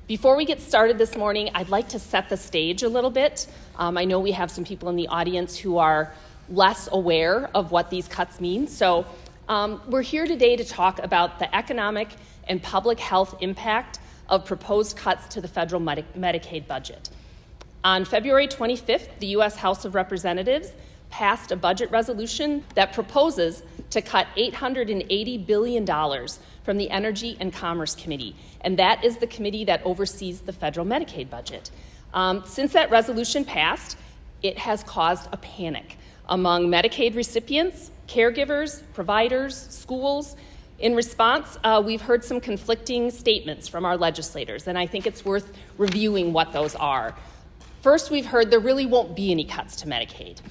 Before we get started this morning, I'd like to set the stage a little bit. I know we have some people in the audience who are less aware of what these cuts mean. So we're here today to talk about the economic and public health impact of proposed cuts to the federal Medicaid budget. On February 25th, the U.S. House of Representatives passed a budget resolution that proposes to cut $880 billion from the Energy and Commerce Committee, and that is the committee that oversees the federal Medicaid budget. Since that resolution passed, it has caused a panic among Medicaid recipients, caregivers, providers, schools. In response, we've heard some conflicting statements from our legislators, and I think it's worth reviewing what those are. First, we've heard there really won't be any cuts to Medicaid.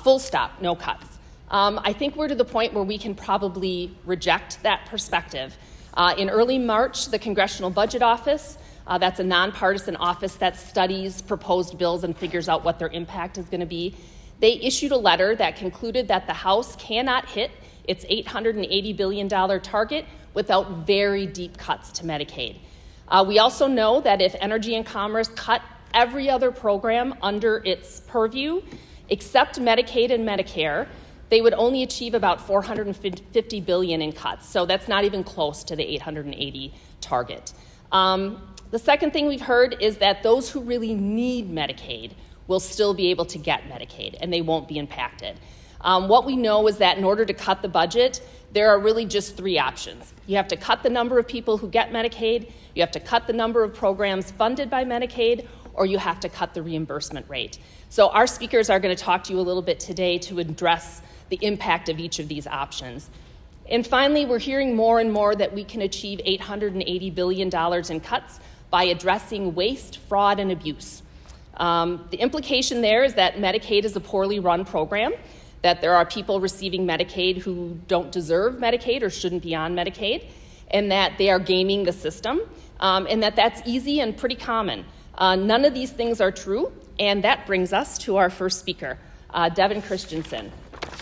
Full stop, no cuts. I think we're to the point where we can probably reject that perspective. In early March, the Congressional Budget Office, that's a nonpartisan office that studies proposed bills and figures out what their impact is going to be, they issued a letter that concluded that the House cannot hit its $880 billion target without very deep cuts to Medicaid. We also know that if Energy and Commerce cut every other program under its purview, except Medicaid and Medicare, they would only achieve about $450 billion in cuts. So that's not even close to the 880 target. The second thing we've heard is that those who really need Medicaid will still be able to get Medicaid, and they won't be impacted. What we know is that in order to cut the budget, there are really just three options. You have to cut the number of people who get Medicaid, you have to cut the number of programs funded by Medicaid, or you have to cut the reimbursement rate. So our speakers are going to talk to you a little bit today to address the impact of each of these options. And finally, we're hearing more and more that we can achieve $880 billion in cuts by addressing waste, fraud, and abuse. The implication there is that Medicaid is a poorly run program, that there are people receiving Medicaid who don't deserve Medicaid or shouldn't be on Medicaid, and that they are gaming the system, and that that's easy and pretty common. None of these things are true, and that brings us to our first speaker, Devon Christianson.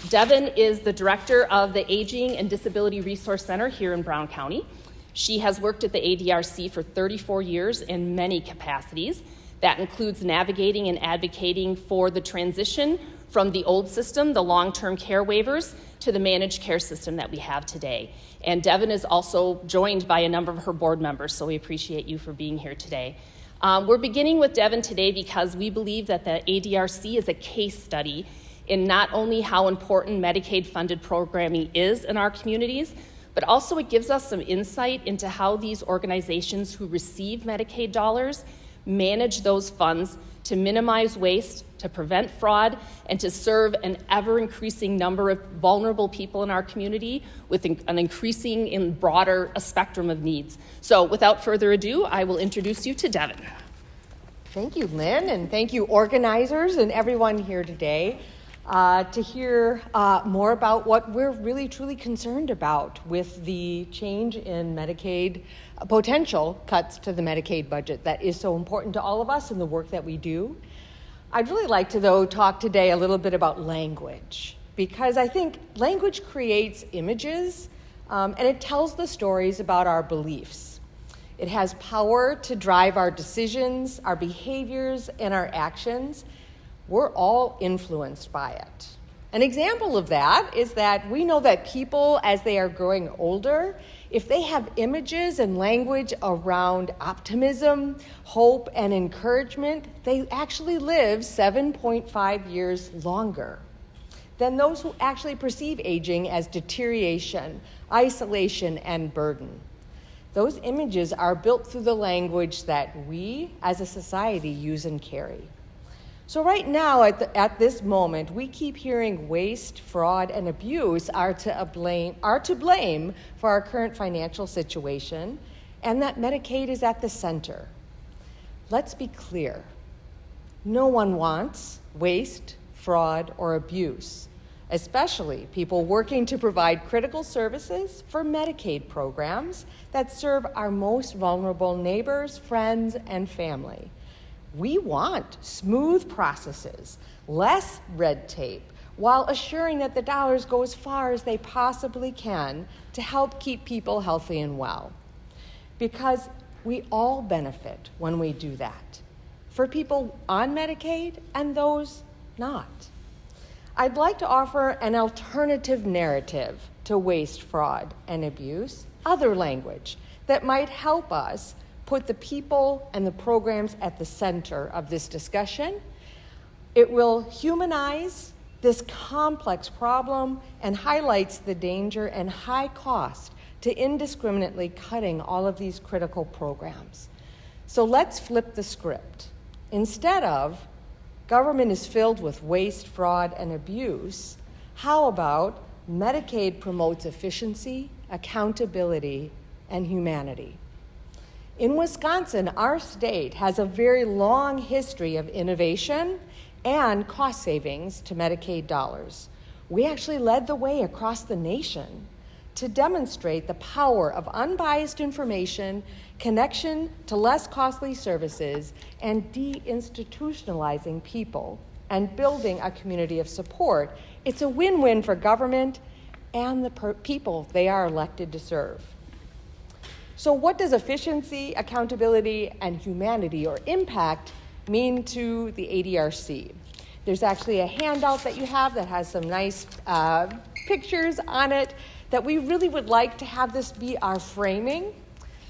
Devon is the director of the Aging and Disability Resource Center here in Brown County. She has worked at the ADRC for 34 years in many capacities. That includes navigating and advocating for the transition from the old system, the long-term care waivers, to the managed care system that we have today. And Devon is also joined by a number of her board members, so we appreciate you for being here today. We're beginning with Devon today because we believe that the ADRC is a case study in not only how important Medicaid-funded programming is in our communities, but also it gives us some insight into how these organizations who receive Medicaid dollars manage those funds to minimize waste, to prevent fraud, and to serve an ever-increasing number of vulnerable people in our community with an increasing and broader spectrum of needs. So without further ado, I will introduce you to Devon. Thank you, Lynn, and thank you, organizers and everyone here today. To hear more about what we're really truly concerned about with the change in Medicaid, potential cuts to the Medicaid budget that is so important to all of us in the work that we do. I'd really like to, though, talk today a little bit about language, because I think language creates images and it tells the stories about our beliefs. It has power to drive our decisions, our behaviors, and our actions. We're all influenced by it. An example of that is that we know that people, as they are growing older, if they have images and language around optimism, hope, and encouragement, they actually live 7.5 years longer than those who actually perceive aging as deterioration, isolation, and burden. Those images are built through the language that we, as a society, use and carry. So right now, at this moment, we keep hearing waste, fraud, and abuse are to blame for our current financial situation, and that Medicaid is at the center. Let's be clear. No one wants waste, fraud, or abuse, especially people working to provide critical services for Medicaid programs that serve our most vulnerable neighbors, friends, and family. We want smooth processes, less red tape, while assuring that the dollars go as far as they possibly can to help keep people healthy and well. Because We all benefit when we do that, for people on Medicaid and those not. I'd like to offer an alternative narrative to waste, fraud, and abuse, other language that might help us put the people and the programs at the center of this discussion. It will humanize this complex problem and highlights the danger and high cost to indiscriminately cutting all of these critical programs. So let's flip the script. Instead of government is filled with waste, fraud, and abuse, how about Medicaid promotes efficiency, accountability, and humanity? In Wisconsin, our state has a very long history of innovation and cost savings to Medicaid dollars. We actually led the way across the nation to demonstrate the power of unbiased information, connection to less costly services, and deinstitutionalizing people and building a community of support. It's a win-win for government and the people they are elected to serve. So what does efficiency, accountability, and humanity or impact mean to the ADRC? There's actually a handout that you have that has some nice pictures on it that we really would like to have this be our framing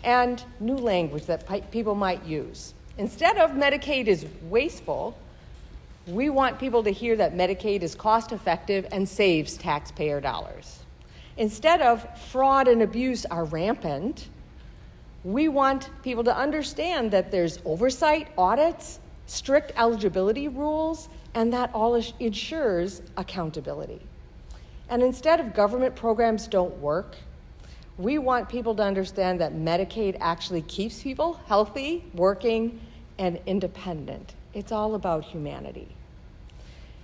and new language that people might use. Instead of Medicaid is wasteful, we want people to hear that Medicaid is cost-effective and saves taxpayer dollars. Instead of fraud and abuse are rampant, we want people to understand that there's oversight, audits, strict eligibility rules, and that all ensures accountability. And instead of government programs don't work, we want people to understand that Medicaid actually keeps people healthy, working, and independent. It's all about humanity.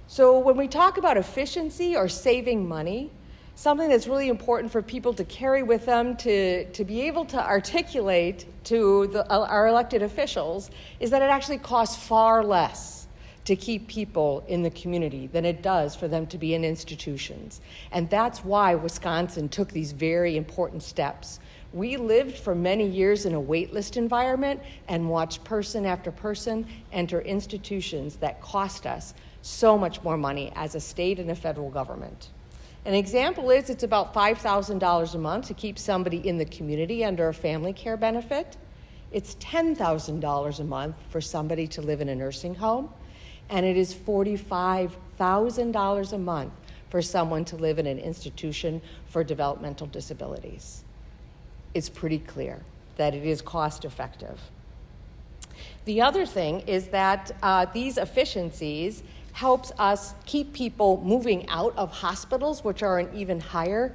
So when we talk about efficiency or saving money, something that's really important for people to carry with them to be able to articulate to our elected officials is that it actually costs far less to keep people in the community than it does for them to be in institutions. And that's why Wisconsin took these very important steps. We lived for many years in a waitlist environment and watched person after person enter institutions that cost us so much more money as a state and a federal government. An example is it's about $5,000 a month to keep somebody in the community under a family care benefit. It's $10,000 a month for somebody to live in a nursing home. And it is $45,000 a month for someone to live in an institution for developmental disabilities. It's pretty clear that it is cost effective. The other thing is that these efficiencies helps us keep people moving out of hospitals, which are an even higher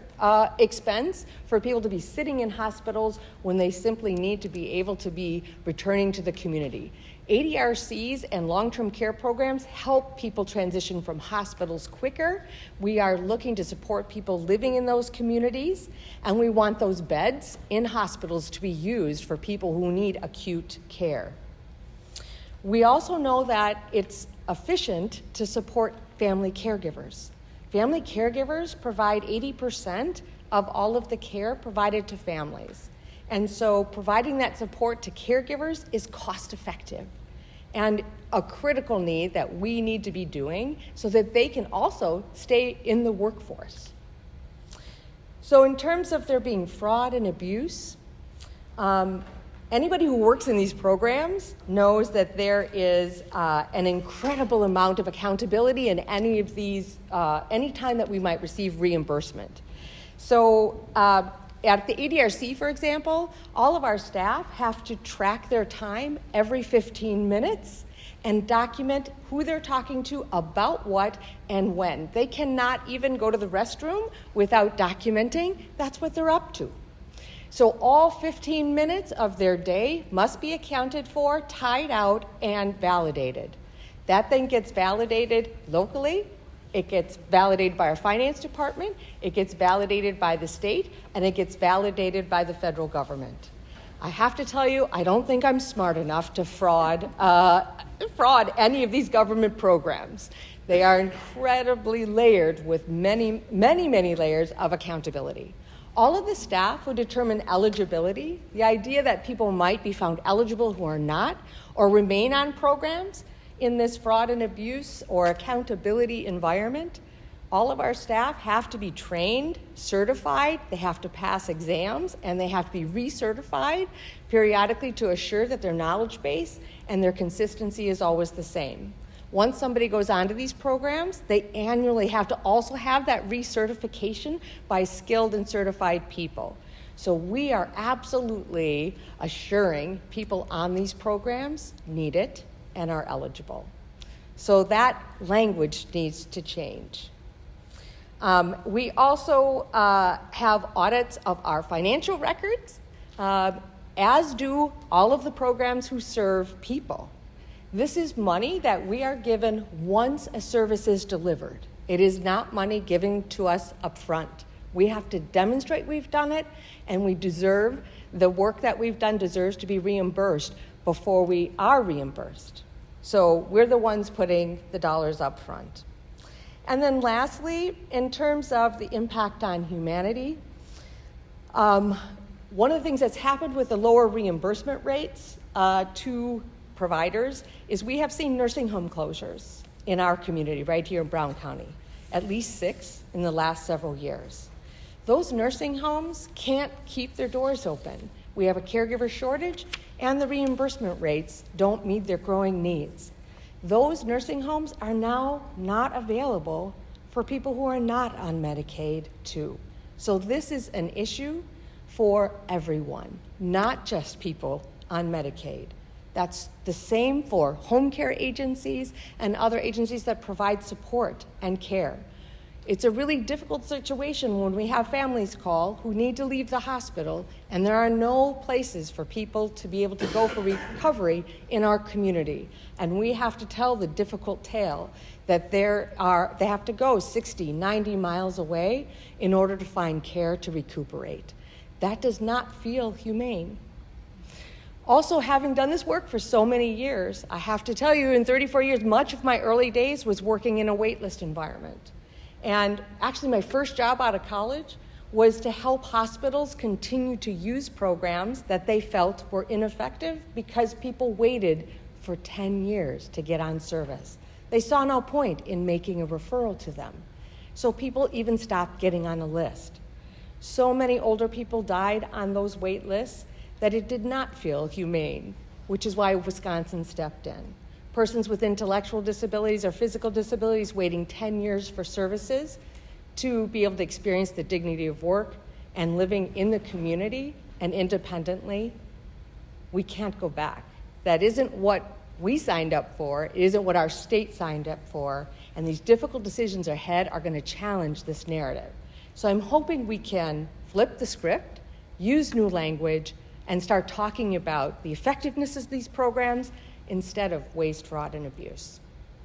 expense for people to be sitting in hospitals when they simply need to be able to be returning to the community. ADRCs and long-term care programs help people transition from hospitals quicker. We are looking to support people living in those communities, and we want those beds in hospitals to be used for people who need acute care. We also know that it's efficient to support family caregivers. Family caregivers provide 80% of all of the care provided to families. And so providing that support to caregivers is cost effective and a critical need that we need to be doing so that they can also stay in the workforce. So in terms of there being fraud and abuse, anybody who works in these programs knows that there is an incredible amount of accountability in any of these, any time that we might receive reimbursement. So at the ADRC, for example, all of our staff have to track their time every 15 minutes and document who they're talking to, about what, and when. They cannot even go to the restroom without documenting. That's what they're up to. So all 15 minutes of their day must be accounted for, tied out, and validated. That then gets validated locally. It gets validated by our finance department, it gets validated by the state, and it gets validated by the federal government. I have to tell you, I don't think I'm smart enough to fraud any of these government programs. They are incredibly layered with many, many, many layers of accountability. All of the staff would determine eligibility, the idea that people might be found eligible who are not, or remain on programs in this fraud and abuse or accountability environment. All of our staff have to be trained, certified, they have to pass exams, and they have to be recertified periodically to assure that their knowledge base and their consistency is always the same. Once somebody goes onto these programs, they annually have to also have that recertification by skilled and certified people. So we are absolutely assuring people on these programs need it and are eligible. So that language needs to change. We also have audits of our financial records, as do all of the programs who serve people. This is money that we are given once a service is delivered. It is not money given to us up front. We have to demonstrate we've done it, and we deserve, the work that we've done deserves to be reimbursed before we are reimbursed. So we're the ones putting the dollars up front. And then lastly, in terms of the impact on humanity, one of the things that's happened with the lower reimbursement rates to providers is we have seen nursing home closures in our community right here in Brown County, at least 6 in the last several years. Those nursing homes can't keep their doors open. We have a caregiver shortage, and the reimbursement rates don't meet their growing needs. Those nursing homes are now not available for people who are not on Medicaid too. So this is an issue for everyone, not just people on Medicaid. That's the same for home care agencies and other agencies that provide support and care. It's a really difficult situation when we have families call who need to leave the hospital and there are no places for people to be able to go for recovery in our community. And we have to tell the difficult tale that they have to go 60, 90 miles away in order to find care to recuperate. That does not feel humane. Also, having done this work for so many years, I have to tell you, in 34 years, much of my early days was working in a waitlist environment. And actually, my first job out of college was to help hospitals continue to use programs that they felt were ineffective because people waited for 10 years to get on service. They saw no point in making a referral to them. So people even stopped getting on a list. So many older people died on those wait lists that it did not feel humane, which is why Wisconsin stepped in. Persons with intellectual disabilities or physical disabilities waiting 10 years for services to be able to experience the dignity of work and living in the community and independently, we can't go back. That isn't what we signed up for. It isn't what our state signed up for. And these difficult decisions ahead are going to challenge this narrative. So I'm hoping we can flip the script, use new language, and start talking about the effectiveness of these programs instead of waste, fraud, and abuse.